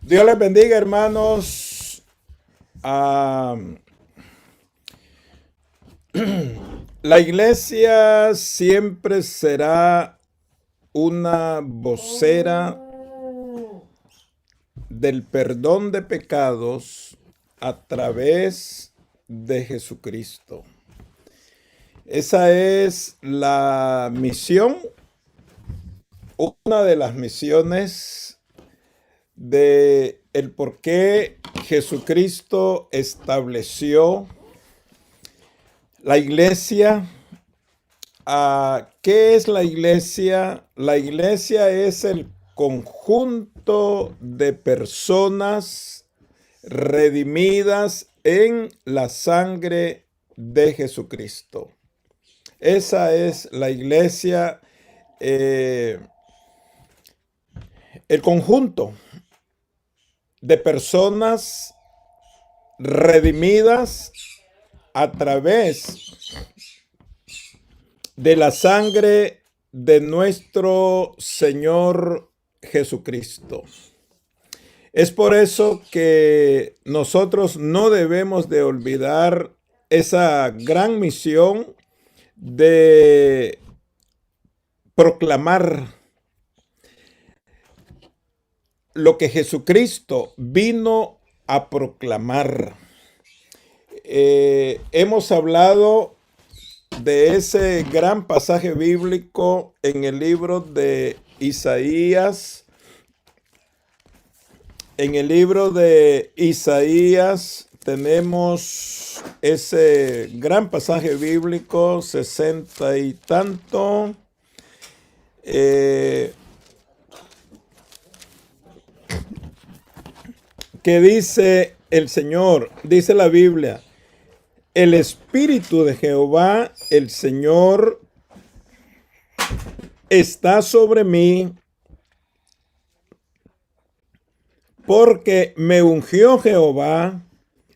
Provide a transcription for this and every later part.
Dios les bendiga, hermanos. Ah, la iglesia siempre será una vocera del perdón de pecados a través de Jesucristo. Esa es la misión, una de las misiones de el por qué Jesucristo estableció la iglesia. ¿Qué es la iglesia? La iglesia es el conjunto de personas redimidas en la sangre de Jesucristo. Esa es la iglesia, el conjunto de personas redimidas a través de la sangre de nuestro Señor Jesucristo. Es por eso que nosotros no debemos de olvidar esa gran misión de proclamar lo que Jesucristo vino a proclamar. Hemos hablado de ese gran pasaje bíblico en el libro de Isaías. En el libro de Isaías tenemos ese gran pasaje bíblico, 60 y tanto. Que dice el Señor, dice la Biblia: el Espíritu de Jehová, el Señor, está sobre mí, porque me ungió Jehová,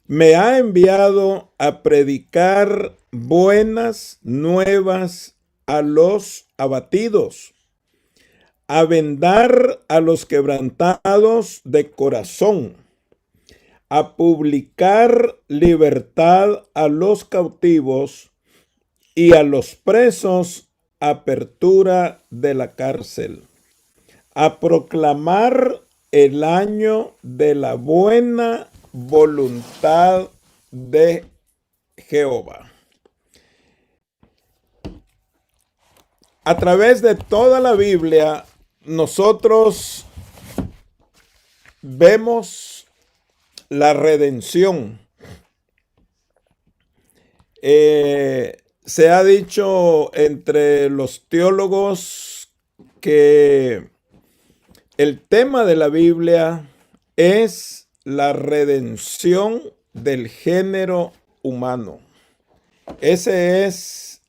me ha enviado a predicar buenas nuevas a los abatidos, a vendar a los quebrantados de corazón, a publicar libertad a los cautivos y a los presos apertura de la cárcel, a proclamar el año de la buena voluntad de Jehová. A través de toda la Biblia, nosotros vemos la redención. Se ha dicho entre los teólogos que el tema de la Biblia es la redención del género humano. Ese es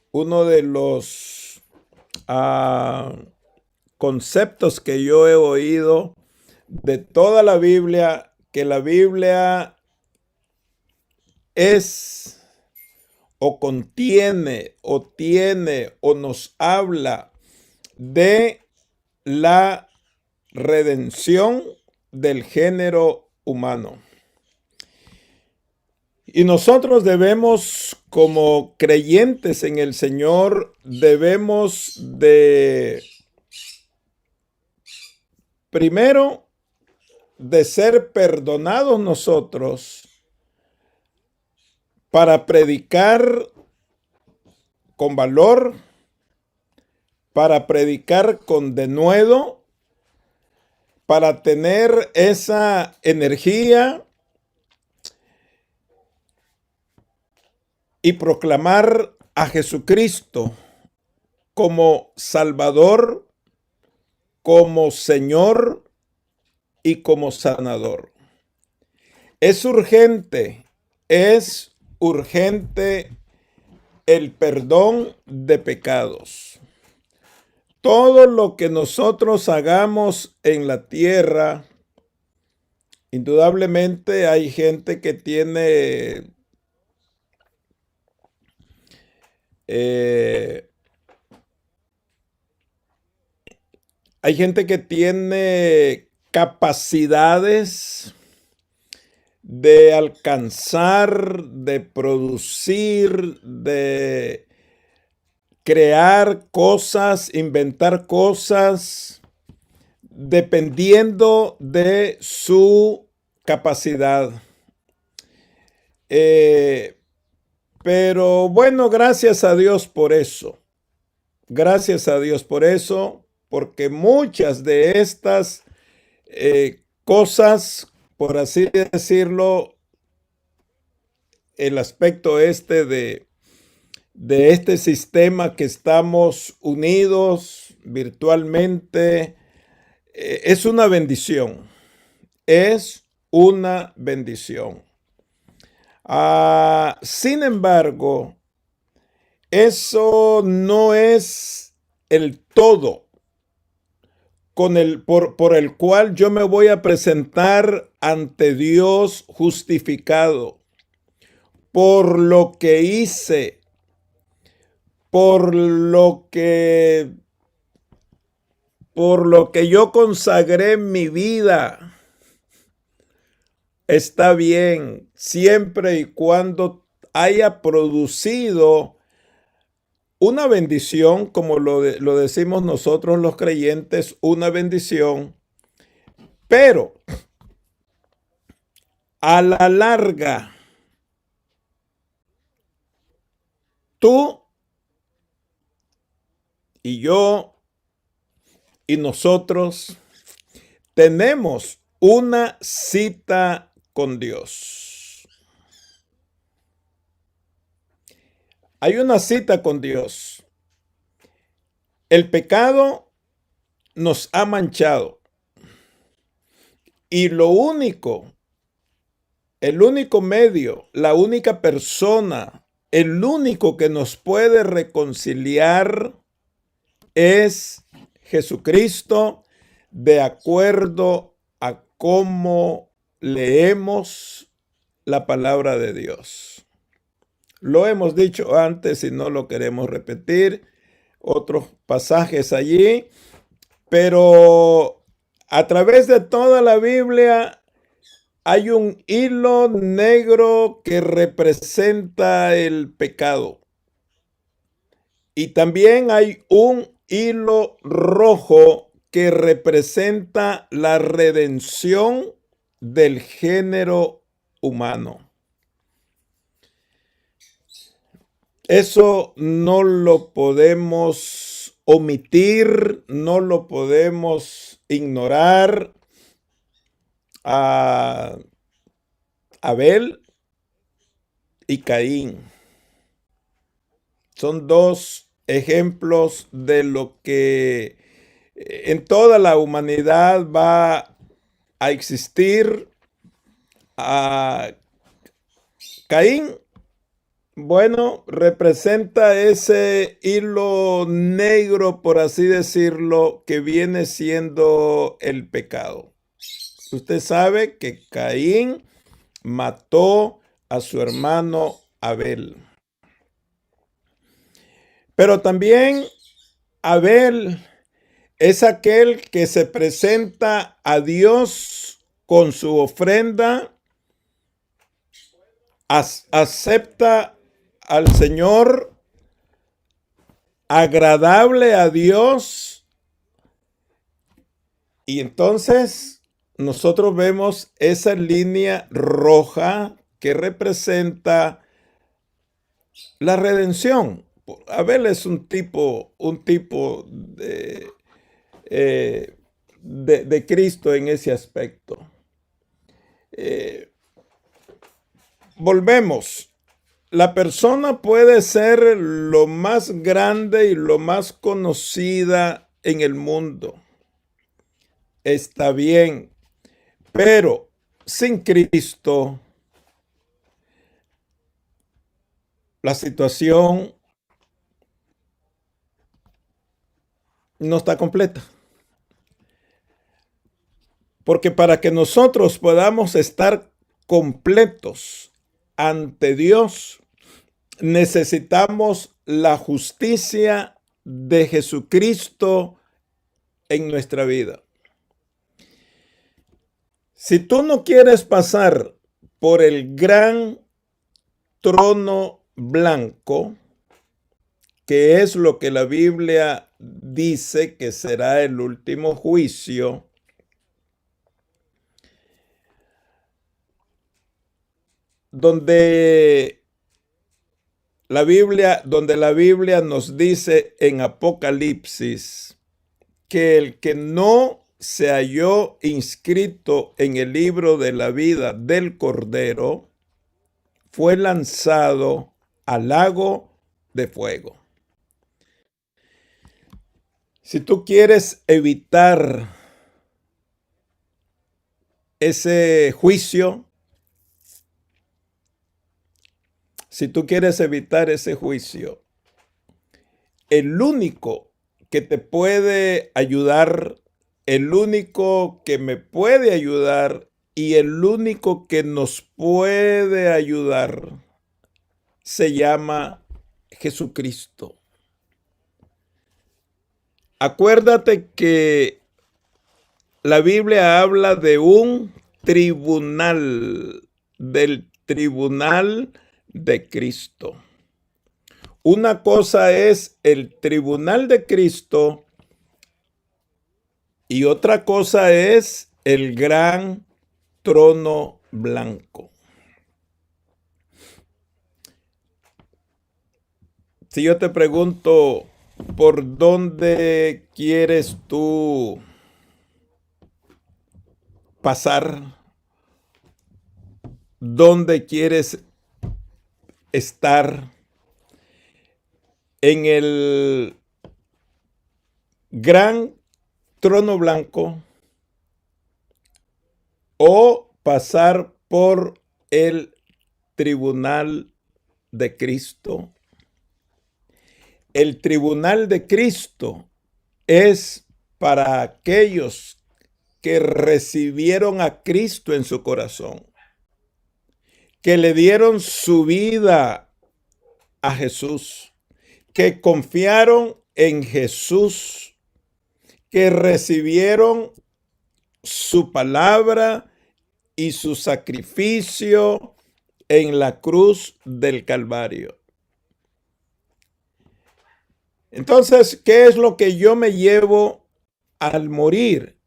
uno de los conceptos que yo he oído de toda la Biblia, que la Biblia es o contiene o tiene o nos habla de la redención del género humano. Y nosotros debemos, como creyentes en el Señor, debemos de, primero, de ser perdonados nosotros para predicar con valor, para predicar con denuedo, para tener esa energía y proclamar a Jesucristo como Salvador, como Señor y como sanador. Es urgente el perdón de pecados. Todo lo que nosotros hagamos en la tierra, indudablemente hay gente que tiene hay gente que tiene capacidades de alcanzar, de producir, de crear cosas, inventar cosas, dependiendo de su capacidad. Pero bueno, gracias a Dios por eso. Gracias a Dios por eso, porque muchas de estas cosas, por así decirlo, el aspecto de este sistema que estamos unidos virtualmente, es una bendición. Es una bendición. Sin embargo, eso no es el todo por el cual yo me voy a presentar ante Dios justificado por lo que hice, por lo que yo consagré mi vida. Está bien, siempre y cuando haya producido una bendición, como lo decimos nosotros los creyentes, una bendición, pero a la larga, tú y yo y nosotros tenemos una cita con Dios. Hay una cita con Dios. El pecado nos ha manchado. Y el único medio, la única persona, el único que nos puede reconciliar es Jesucristo, de acuerdo a cómo leemos la palabra de Dios. Lo hemos dicho antes y no lo queremos repetir, otros pasajes allí, pero a través de toda la Biblia hay un hilo negro que representa el pecado. Y también hay un hilo rojo que representa la redención del género humano. Eso no lo podemos omitir, no lo podemos ignorar. A Abel y Caín son dos ejemplos de lo que en toda la humanidad va a existir. A Caín, bueno, representa ese hilo negro, por así decirlo, que viene siendo el pecado. Usted sabe que Caín mató a su hermano Abel. Pero también Abel es aquel que se presenta a Dios con su ofrenda, acepta al Señor, agradable a Dios, y entonces nosotros vemos esa línea roja que representa la redención. Abel es un tipo de Cristo en ese aspecto. Volvemos. La persona puede ser lo más grande y lo más conocida en el mundo. Está bien, pero sin Cristo, la situación no está completa. Porque para que nosotros podamos estar completos ante Dios, necesitamos la justicia de Jesucristo en nuestra vida. Si tú no quieres pasar por el gran trono blanco, que es lo que la Biblia dice que será el último juicio, donde la Biblia nos dice en Apocalipsis que el que no se halló inscrito en el libro de la vida del Cordero fue lanzado al lago de fuego. Si tú quieres evitar ese juicio, el único que te puede ayudar, el único que me puede ayudar y el único que nos puede ayudar se llama Jesucristo. Acuérdate que la Biblia habla de un tribunal, del tribunal de Cristo. Una cosa es el tribunal de Cristo y otra cosa es el gran trono blanco. Si yo te pregunto, ¿por dónde quieres tú pasar? ¿Dónde quieres estar? ¿En el gran trono blanco o pasar por el tribunal de Cristo? El tribunal de Cristo es para aquellos que recibieron a Cristo en su corazón, que le dieron su vida a Jesús, que confiaron en Jesús, que recibieron su palabra y su sacrificio en la cruz del Calvario. Entonces, ¿qué es lo que yo me llevo al morir?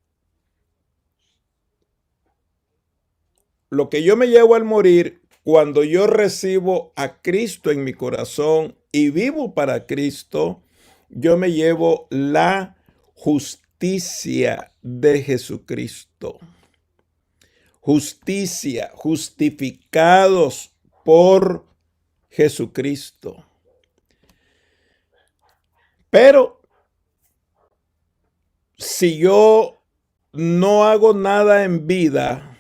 Lo que yo me llevo al morir cuando yo recibo a Cristo en mi corazón y vivo para Cristo, yo me llevo la justicia de Jesucristo. Justicia, justificados por Jesucristo. Pero si yo no hago nada en vida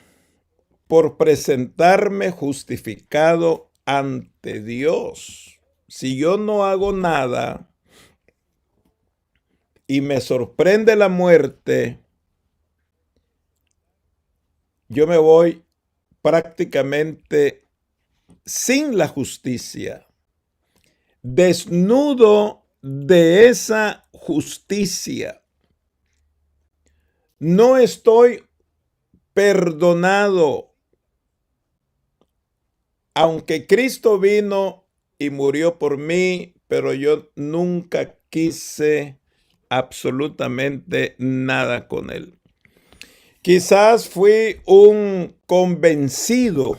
por presentarme justificado ante Dios, si yo no hago nada y me sorprende la muerte, yo me voy prácticamente sin la justicia, desnudo de esa justicia. No estoy perdonado, aunque Cristo vino y murió por mí, pero yo nunca quise absolutamente nada con él. Quizás fui un convencido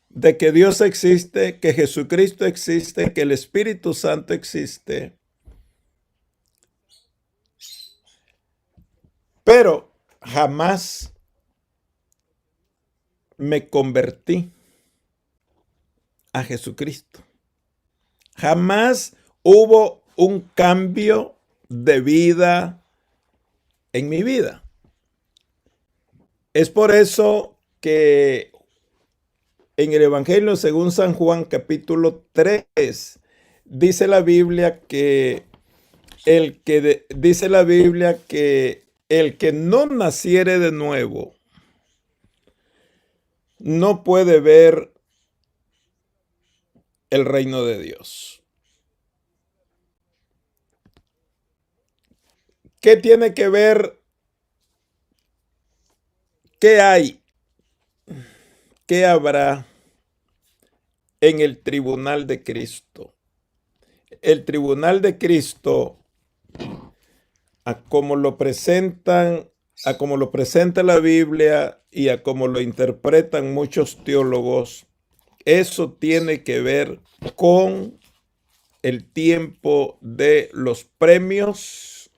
de que Dios existe, que Jesucristo existe, que el Espíritu Santo existe. Pero jamás me convertí a Jesucristo. Jamás hubo un cambio de vida en mi vida. Es por eso que en el Evangelio según San Juan capítulo 3 dice la Biblia que el que no naciere de nuevo no puede ver el reino de Dios. ¿Qué tiene que ver ¿qué hay? ¿Qué habrá en el tribunal de Cristo? El tribunal de Cristo, a como lo presentan, a como lo presenta la Biblia y a como lo interpretan muchos teólogos, eso tiene que ver con el tiempo de los premios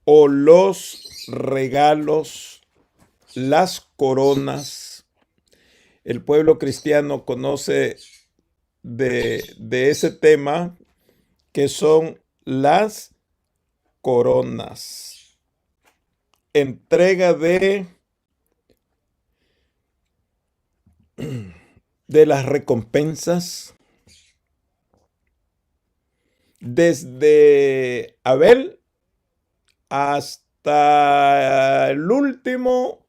o los regalos, las coronas. El pueblo cristiano conoce de ese tema, que son las coronas. Entrega de las recompensas desde Abel hasta el último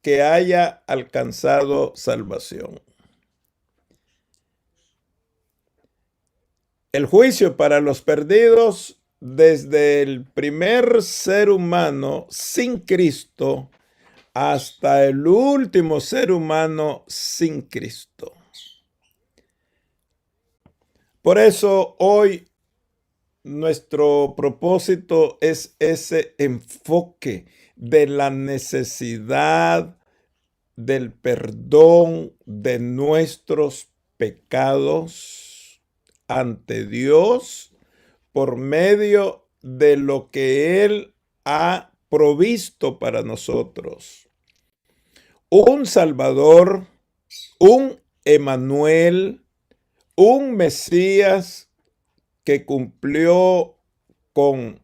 que haya alcanzado salvación. El juicio para los perdidos desde el primer ser humano sin Cristo hasta el último ser humano sin Cristo. Por eso hoy nuestro propósito es ese enfoque de la necesidad del perdón de nuestros pecados ante Dios por medio de lo que Él ha provisto para nosotros. Un Salvador, un Emanuel, un Mesías que cumplió con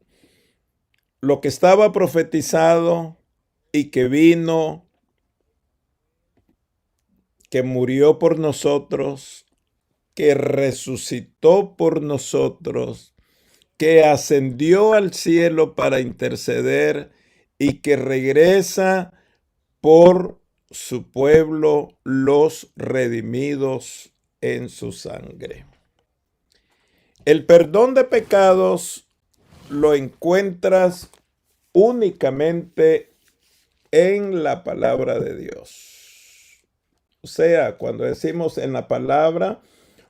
lo que estaba profetizado y que vino, que murió por nosotros, que resucitó por nosotros, que ascendió al cielo para interceder y que regresa por su pueblo, los redimidos en su sangre. El perdón de pecados lo encuentras únicamente en la palabra de Dios. O sea, cuando decimos en la palabra,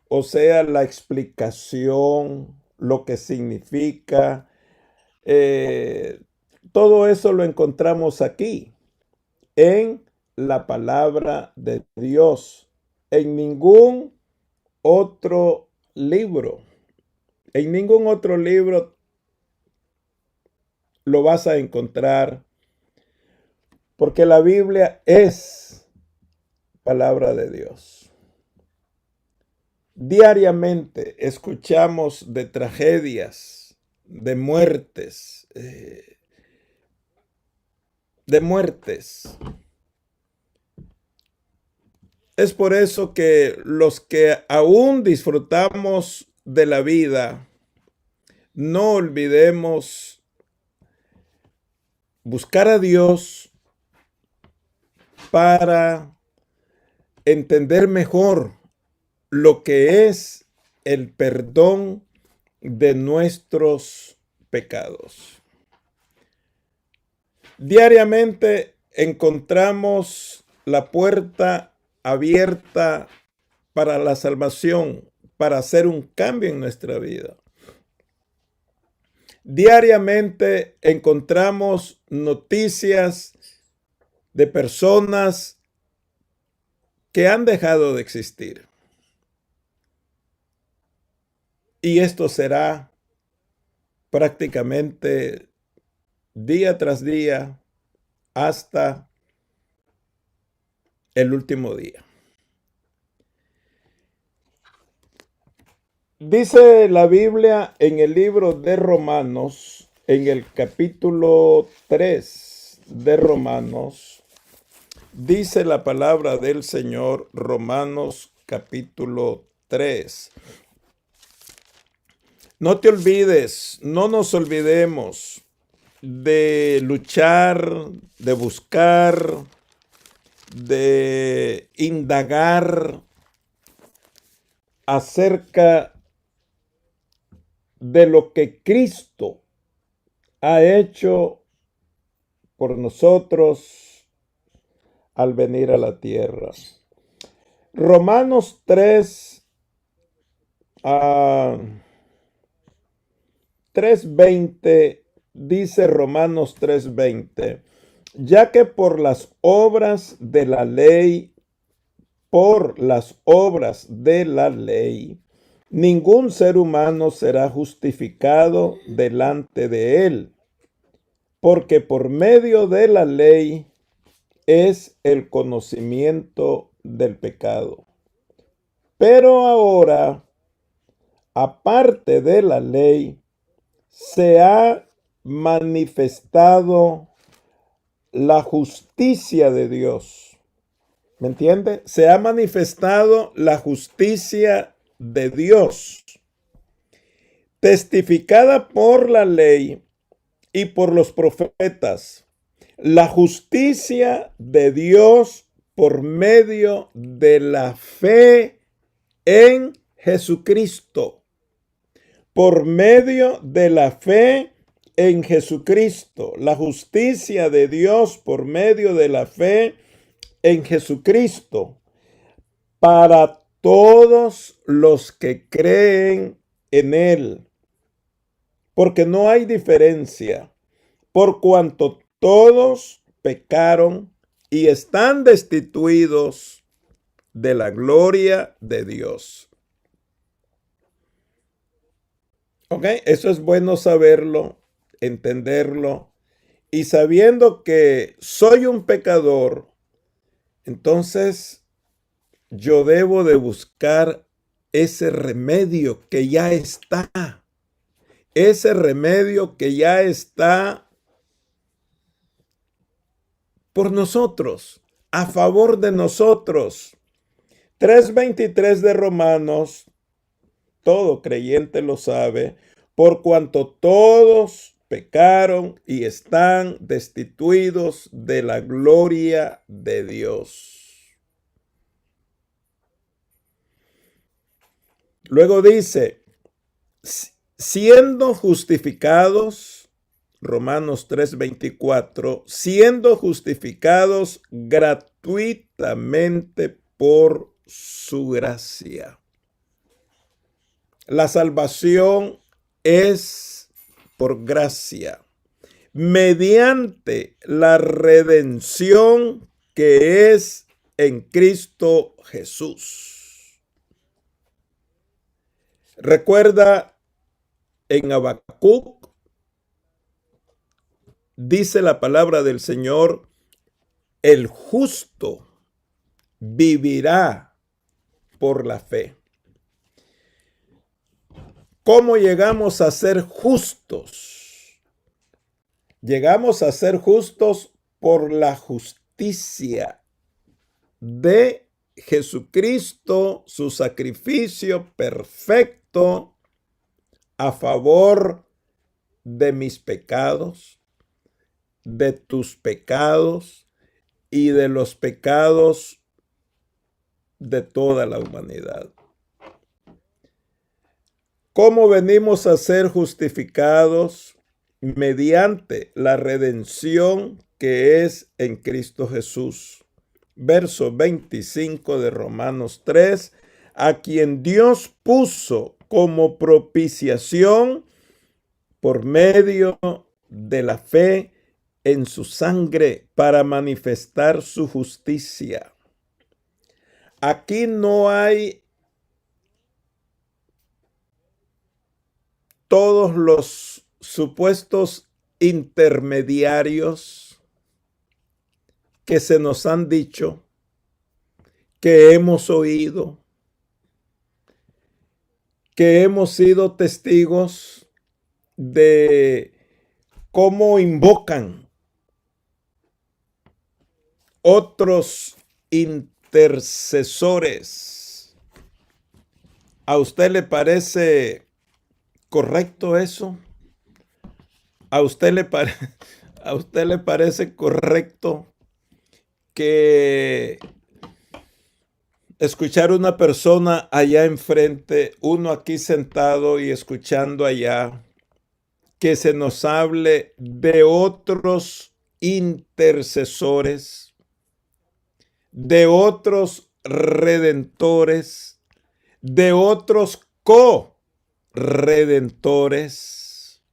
o sea, la explicación, lo que significa, todo eso lo encontramos aquí, en la palabra de Dios, en ningún otro libro. En ningún otro libro lo vas a encontrar, porque la Biblia es palabra de Dios. Diariamente escuchamos de tragedias, de muertes, Es por eso que los que aún disfrutamos de la vida, no olvidemos buscar a Dios para entender mejor lo que es el perdón de nuestros pecados. Diariamente encontramos la puerta abierta para la salvación, para hacer un cambio en nuestra vida. Diariamente encontramos noticias de personas que han dejado de existir. Y esto será prácticamente día tras día hasta el último día. Dice la Biblia en el libro de Romanos, en el capítulo 3 de Romanos, dice la palabra del Señor, Romanos capítulo 3. No te olvides, no nos olvidemos de luchar, de buscar, de indagar acerca de lo que Cristo ha hecho por nosotros al venir a la tierra. Romanos 3:20 dice Romanos 3:20, ya que por las obras de la ley, ningún ser humano será justificado delante de él, porque por medio de la ley es el conocimiento del pecado. Pero ahora, aparte de la ley, se ha manifestado la justicia de Dios. ¿Me entiende? Se ha manifestado la justicia de Dios, testificada por la ley y por los profetas. La justicia de Dios por medio de la fe en Jesucristo. Por medio de la fe en Jesucristo. La justicia de Dios por medio de la fe en Jesucristo. Para todos los que creen en Él. Porque no hay diferencia. Por cuanto todos pecaron y están destituidos de la gloria de Dios. ¿Ok? Eso es bueno saberlo, entenderlo. Y sabiendo que soy un pecador, entonces yo debo de buscar ese remedio que ya está. Ese remedio que ya está por nosotros, a favor de nosotros. 3:23 de Romanos, todo creyente lo sabe, por cuanto todos pecaron y están destituidos de la gloria de Dios. Luego dice, siendo justificados, Romanos 3:24, siendo justificados gratuitamente por su gracia. La salvación es por gracia, mediante la redención que es en Cristo Jesús. Recuerda, en Habacuc dice la palabra del Señor, el justo vivirá por la fe. ¿Cómo llegamos a ser justos? Llegamos a ser justos por la justicia de Jesucristo, su sacrificio perfecto a favor de mis pecados, de tus pecados y de los pecados de toda la humanidad. ¿Cómo venimos a ser justificados? Mediante la redención que es en Cristo Jesús. Verso 25 de Romanos 3, a quien Dios puso como propiciación por medio de la fe en su sangre para manifestar su justicia. Aquí no hay todos los supuestos intermediarios que se nos han dicho, que hemos oído, que hemos sido testigos de cómo invocan otros intercesores. ¿A usted le parece correcto eso? ¿A usted le parece correcto que escuchar a una persona allá enfrente, uno aquí sentado y escuchando allá, que se nos hable de otros intercesores? de otros redentores, de otros co-redentores.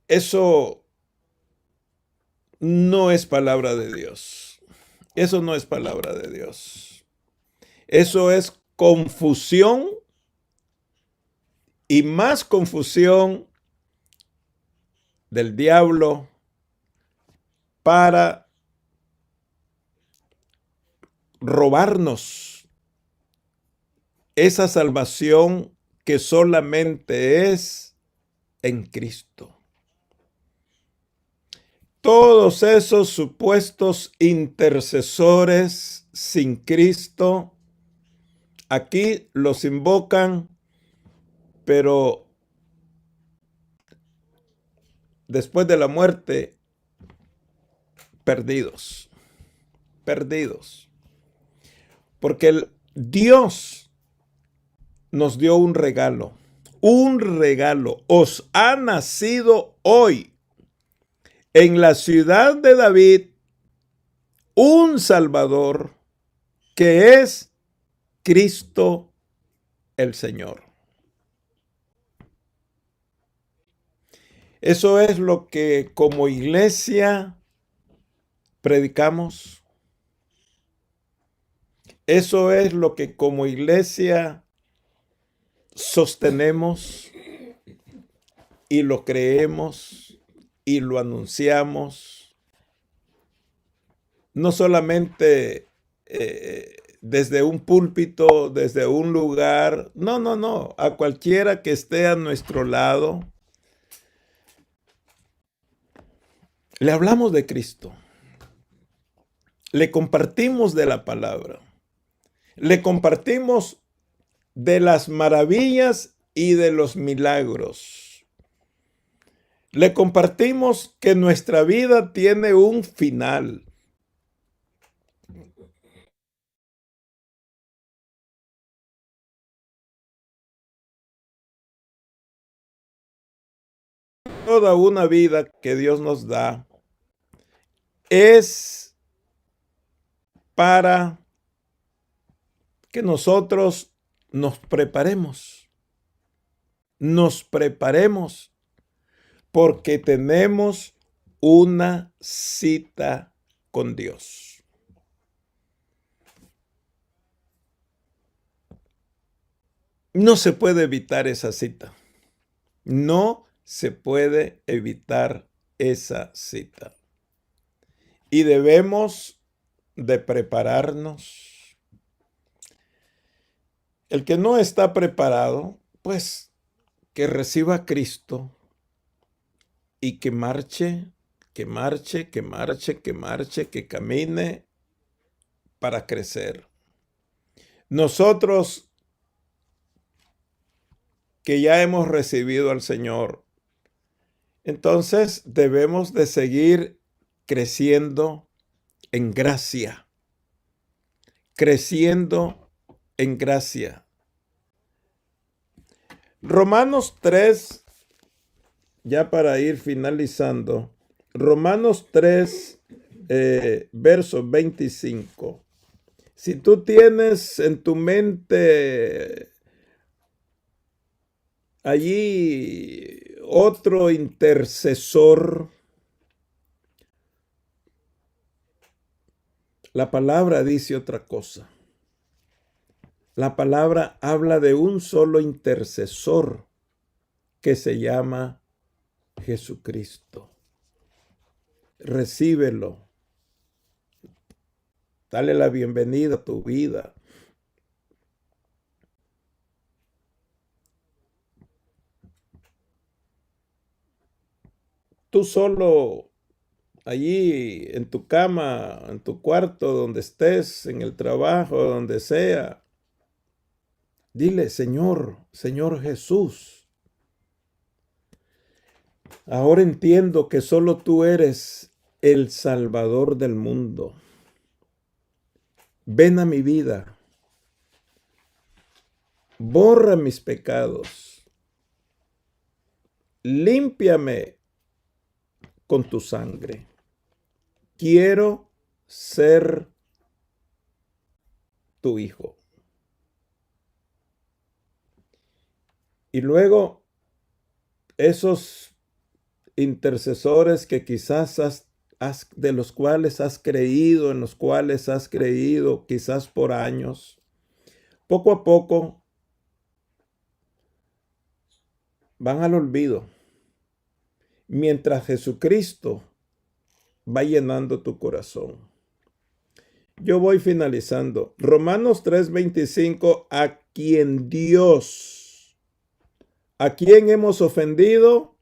Eso no es palabra de Dios. Eso no es palabra de Dios. Eso es confusión y más confusión del diablo para robarnos esa salvación que solamente es en Cristo. Todos esos supuestos intercesores sin Cristo, aquí los invocan, pero después de la muerte, perdidos, perdidos. Porque Dios nos dio un regalo, un regalo. Os ha nacido hoy en la ciudad de David un Salvador que es Cristo el Señor. Eso es lo que como iglesia predicamos. Eso es lo que como iglesia sostenemos y lo creemos y lo anunciamos. No solamente desde un púlpito, desde un lugar. No. A cualquiera que esté a nuestro lado, le hablamos de Cristo. Le compartimos de la palabra. Le compartimos de las maravillas y de los milagros. Le compartimos que nuestra vida tiene un final. Toda una vida que Dios nos da es para que nosotros nos preparemos. Nos preparemos porque tenemos una cita con Dios. No se puede evitar esa cita. No se puede evitar esa cita. Y debemos de prepararnos. El que no está preparado, pues que reciba a Cristo y que marche, que camine para crecer. Nosotros que ya hemos recibido al Señor, entonces debemos de seguir creciendo en gracia, creciendo en gracia. Romanos 3, ya para ir finalizando, Romanos 3, verso 25. Si tú tienes en tu mente allí otro intercesor, la palabra dice otra cosa. La palabra habla de un solo intercesor que se llama Jesucristo. Recíbelo. Dale la bienvenida a tu vida. Tú solo allí en tu cama, en tu cuarto, donde estés, en el trabajo, donde sea. Dile, Señor, Señor Jesús, ahora entiendo que solo tú eres el Salvador del mundo. Ven a mi vida. Borra mis pecados. Límpiame con tu sangre. Quiero ser tu hijo. Y luego esos intercesores que quizás de los cuales has creído, en los cuales has creído quizás por años, poco a poco van al olvido, mientras Jesucristo va llenando tu corazón. Yo voy finalizando. Romanos 3:25, a quien Dios, ¿a quién hemos ofendido?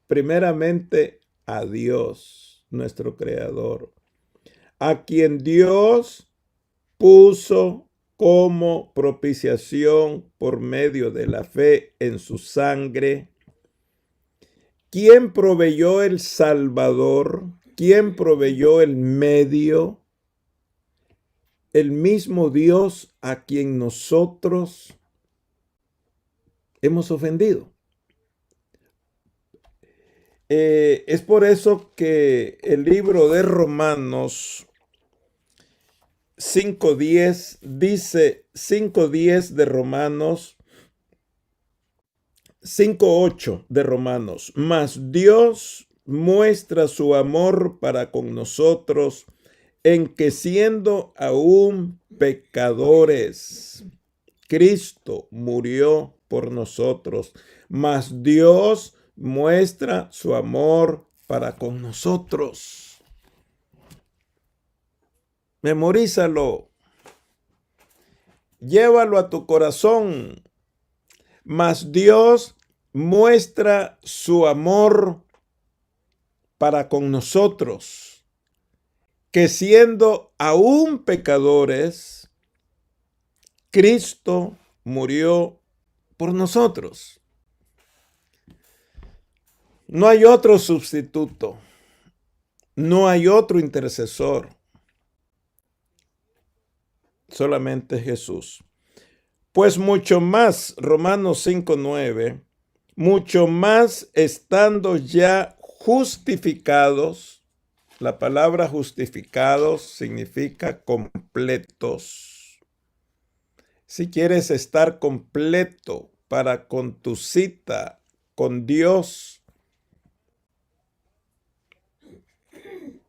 Primeramente a Dios, nuestro Creador, a quien Dios puso como propiciación por medio de la fe en su sangre. ¿Quién proveyó el Salvador? ¿Quién proveyó el medio? El mismo Dios a quien nosotros hemos ofendido. Es por eso que el libro de Romanos 5:10 dice, 5:10 de Romanos, 5:8 de Romanos, mas Dios muestra su amor para con nosotros en que siendo aún pecadores, Cristo murió por nosotros, mas Dios muestra su amor para con nosotros. Memorízalo. Llévalo a tu corazón. Mas Dios muestra su amor para con nosotros, que siendo aún pecadores, Cristo murió por nosotros. No hay otro sustituto, no hay otro intercesor, solamente Jesús. Pues mucho más, Romanos 5:9, mucho más estando ya justificados. La palabra justificados significa completos. Si quieres estar completo para con tu cita con Dios,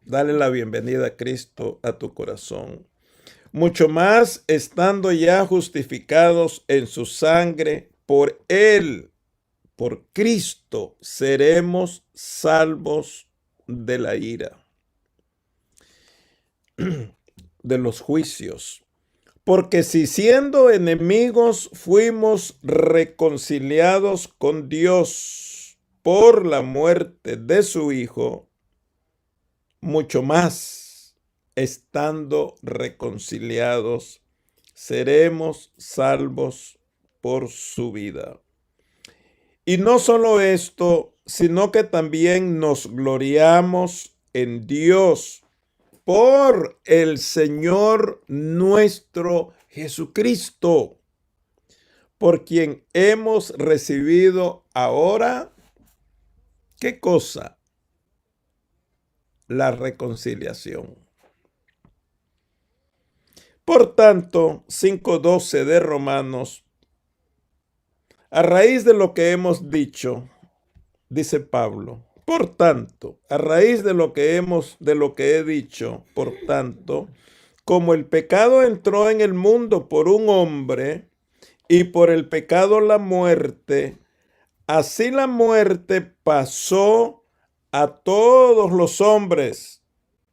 dale la bienvenida a Cristo a tu corazón. Mucho más estando ya justificados en su sangre, por Él, por Cristo, seremos salvos de la ira, de los juicios. Porque si siendo enemigos fuimos reconciliados con Dios por la muerte de su Hijo, mucho más estando reconciliados, seremos salvos por su vida. Y no solo esto, sino que también nos gloriamos en Dios por el Señor nuestro Jesucristo, por quien hemos recibido ahora, ¿qué cosa? La reconciliación. Por tanto, 5:12 de Romanos, a raíz de lo que hemos dicho, dice Pablo, por tanto, a raíz de lo que he dicho, por tanto, como el pecado entró en el mundo por un hombre y por el pecado la muerte, así la muerte pasó a todos los hombres,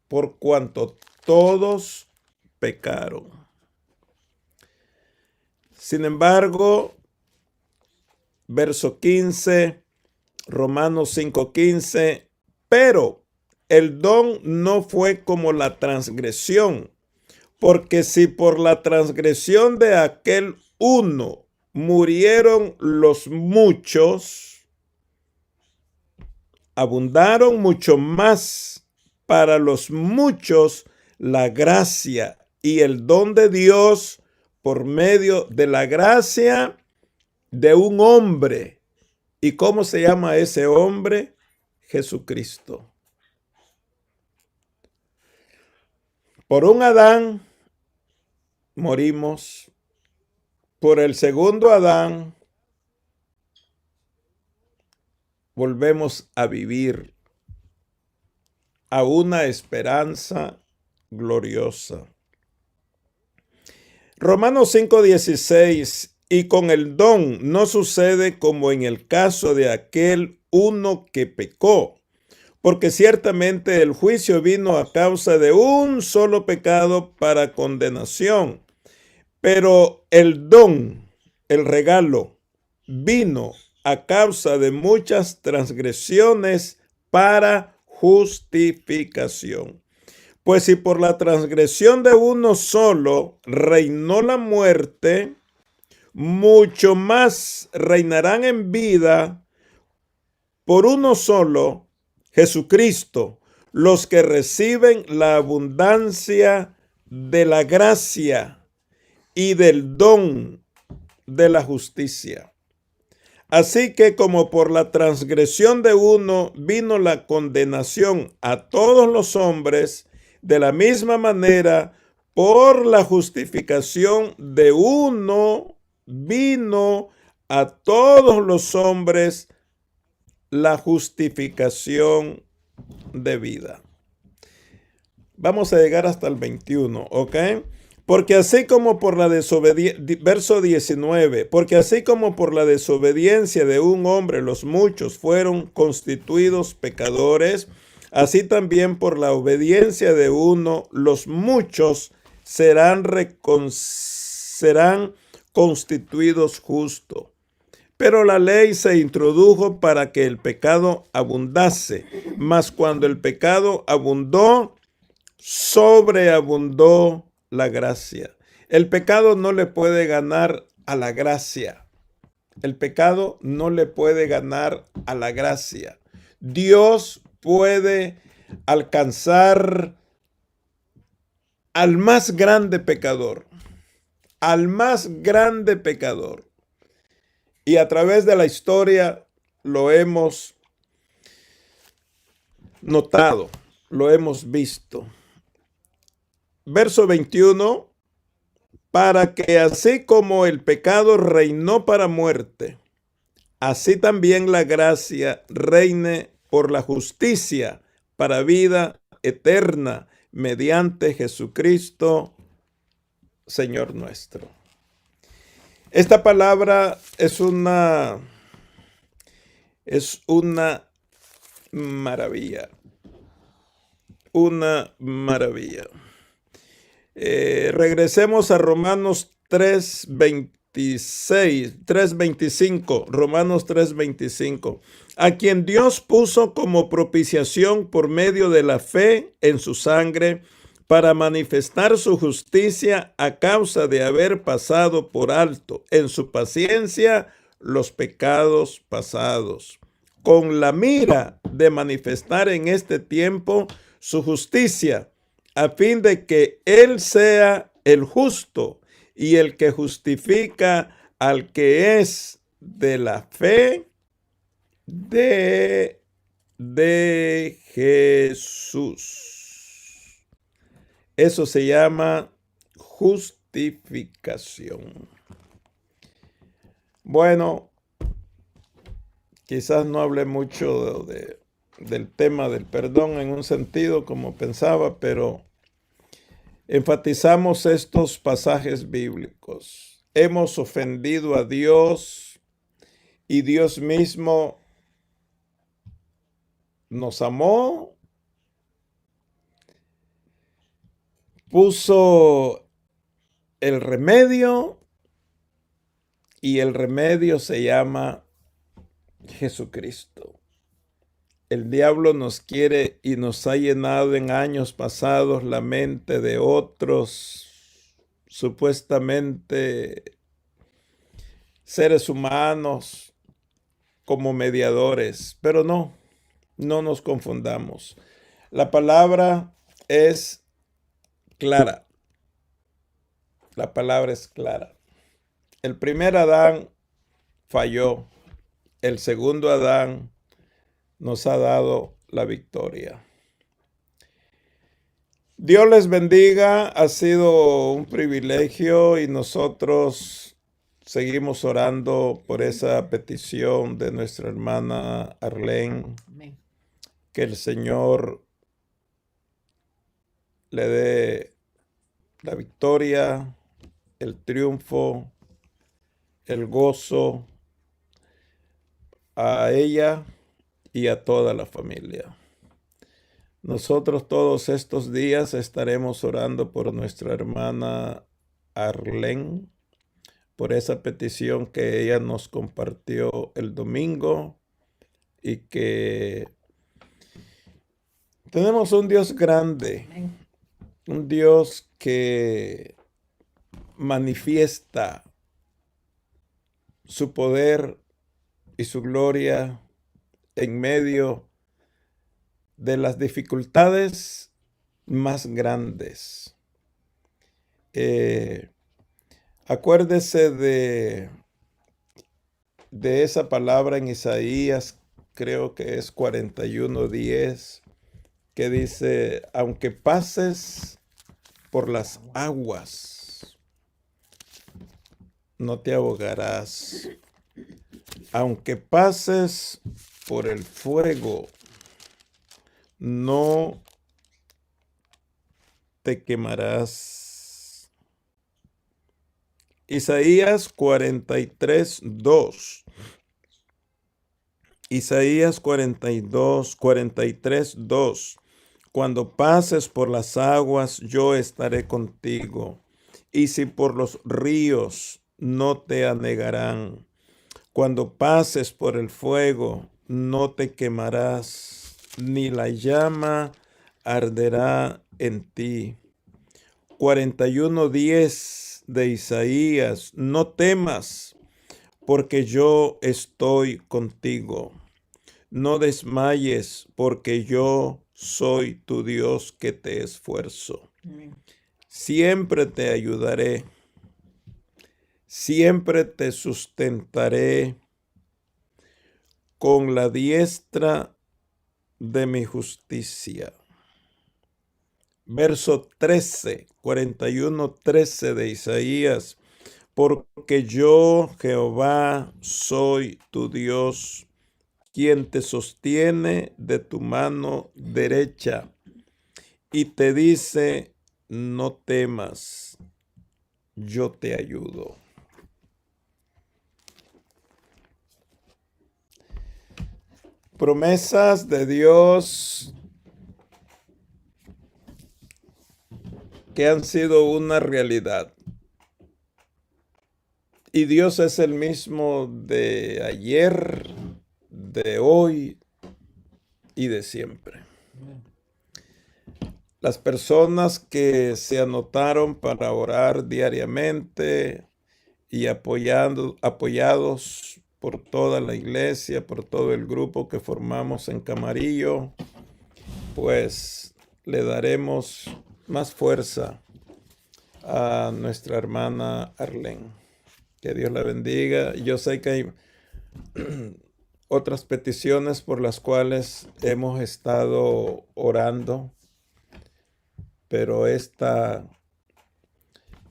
por cuanto todos pecaron. Sin embargo, verso 15, Romanos 5:15, pero el don no fue como la transgresión, porque si por la transgresión de aquel uno murieron los muchos, abundaron mucho más para los muchos la gracia y el don de Dios por medio de la gracia de un hombre, ¿Y cómo se llama ese hombre? Jesucristo. Por un Adán morimos, por el segundo Adán volvemos a vivir a una esperanza gloriosa. Romanos 5:16, y con el don no sucede como en el caso de aquel uno que pecó, porque ciertamente el juicio vino a causa de un solo pecado para condenación, pero el don, el regalo, vino a causa de muchas transgresiones para justificación. Pues si por la transgresión de uno solo reinó la muerte, mucho más reinarán en vida por uno solo, Jesucristo, los que reciben la abundancia de la gracia y del don de la justicia. Así que como por la transgresión de uno vino la condenación a todos los hombres, de la misma manera, por la justificación de uno vino a todos los hombres la justificación de vida. Vamos a llegar hasta el 21, ¿ok? Porque así como por la desobediencia, verso 19, porque así como por la desobediencia de un hombre los muchos fueron constituidos pecadores, así también por la obediencia de uno los muchos serán constituidos justos. Pero la ley se introdujo para que el pecado abundase, mas cuando el pecado abundó, sobreabundó la gracia. El pecado no le puede ganar a la gracia. El pecado no le puede ganar a la gracia. Dios puede alcanzar al más grande pecador, al más grande pecador. Y a través de la historia lo hemos notado, lo hemos visto. Verso 21, para que así como el pecado reinó para muerte, así también la gracia reine por la justicia para vida eterna mediante Jesucristo, Señor nuestro. Esta palabra es una maravilla. Una maravilla. Regresemos a Romanos 3:25. Romanos 3:25. A quien Dios puso como propiciación por medio de la fe en su sangre, para manifestar su justicia a causa de haber pasado por alto en su paciencia los pecados pasados, con la mira de manifestar en este tiempo su justicia, a fin de que Él sea el justo y el que justifica al que es de la fe de Jesús. Eso se llama justificación. Bueno, quizás no hablé mucho del tema del perdón en un sentido como pensaba, pero enfatizamos estos pasajes bíblicos. Hemos ofendido a Dios y Dios mismo nos amó, puso el remedio y el remedio se llama Jesucristo. El diablo nos quiere y nos ha llenado en años pasados la mente de otros supuestamente seres humanos como mediadores, pero no nos confundamos. La palabra es clara. La palabra es clara. El primer Adán falló el segundo Adán, nos ha dado la victoria. Dios les bendiga, ha sido un privilegio y nosotros seguimos orando por esa petición de nuestra hermana Arlene. Amén. Que el Señor le dé la victoria, el triunfo, el gozo a ella y a toda la familia. Nosotros todos estos días estaremos orando por nuestra hermana Arlene, por esa petición que ella nos compartió el domingo y que tenemos un Dios grande, Amén. un Dios que manifiesta su poder y su gloria en medio de las dificultades más grandes. Acuérdese de esa palabra en Isaías, creo que es 41:10, que dice, aunque pases por las aguas, no te ahogarás. Aunque pases por el fuego, no te quemarás. Isaías 43:2. Isaías 43:2. Cuando pases por las aguas, yo estaré contigo. Y si por los ríos, no te anegarán. Cuando pases por el fuego, no te quemarás, ni la llama arderá en ti. 41:10 de Isaías, no temas, porque yo estoy contigo. No desmayes, porque yo soy tu Dios que te esfuerzo. Amén. Siempre te ayudaré. Siempre te sustentaré con la diestra de mi justicia. Verso 13, 41:13 de Isaías. Porque yo, Jehová, soy tu Dios, quien te sostiene de tu mano derecha y te dice, no temas, yo te ayudo. Promesas de Dios que han sido una realidad. Y Dios es el mismo de ayer, de hoy y de siempre. Las personas que se anotaron para orar diariamente y apoyados por toda la iglesia, por todo el grupo que formamos en Camarillo, pues le daremos más fuerza a nuestra hermana Arlene. Que Dios la bendiga. Yo sé que hay otras peticiones por las cuales hemos estado orando, pero esta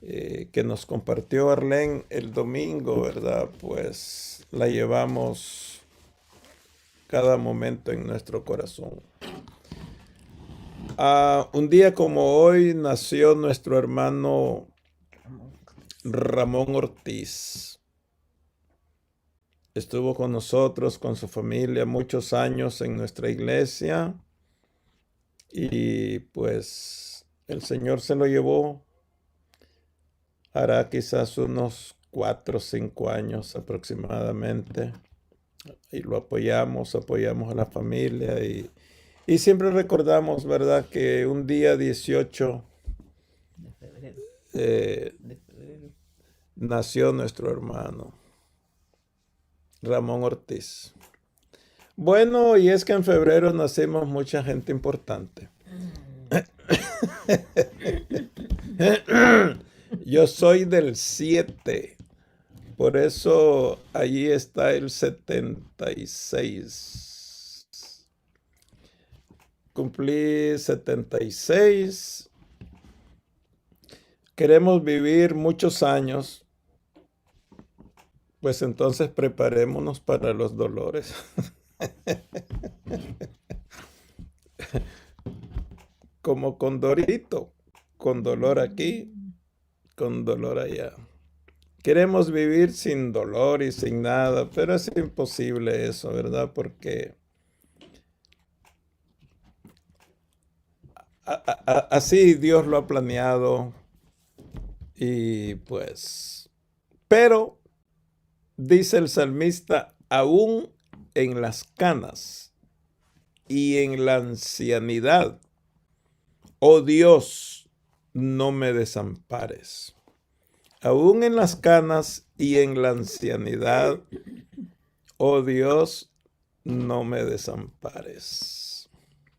que nos compartió Arlene el domingo, ¿verdad? Pues la llevamos cada momento en nuestro corazón. Un día como hoy nació nuestro hermano Ramón Ortiz. Estuvo con nosotros, con su familia, muchos años en nuestra iglesia y pues el Señor se lo llevó. Hará quizás unos 4 o 5 años aproximadamente y lo apoyamos a la familia y siempre recordamos, ¿verdad? Que un día 18 De febrero. eh, De febrero. nació nuestro hermano Ramón Ortiz. Bueno, y es que en febrero nacimos mucha gente importante. Yo soy del 7 Por eso allí está el 76. Cumplí 76. Queremos vivir muchos años, pues entonces preparémonos para los dolores. Como Condorito, con dolor aquí, con dolor allá. Queremos vivir sin dolor y sin nada, pero es imposible eso, ¿verdad? Porque así Dios lo ha planeado y pues, pero dice el salmista, aún en las canas y en la ancianidad, oh Dios, no me desampares. Aún en las canas y en la ancianidad, oh Dios, no me desampares.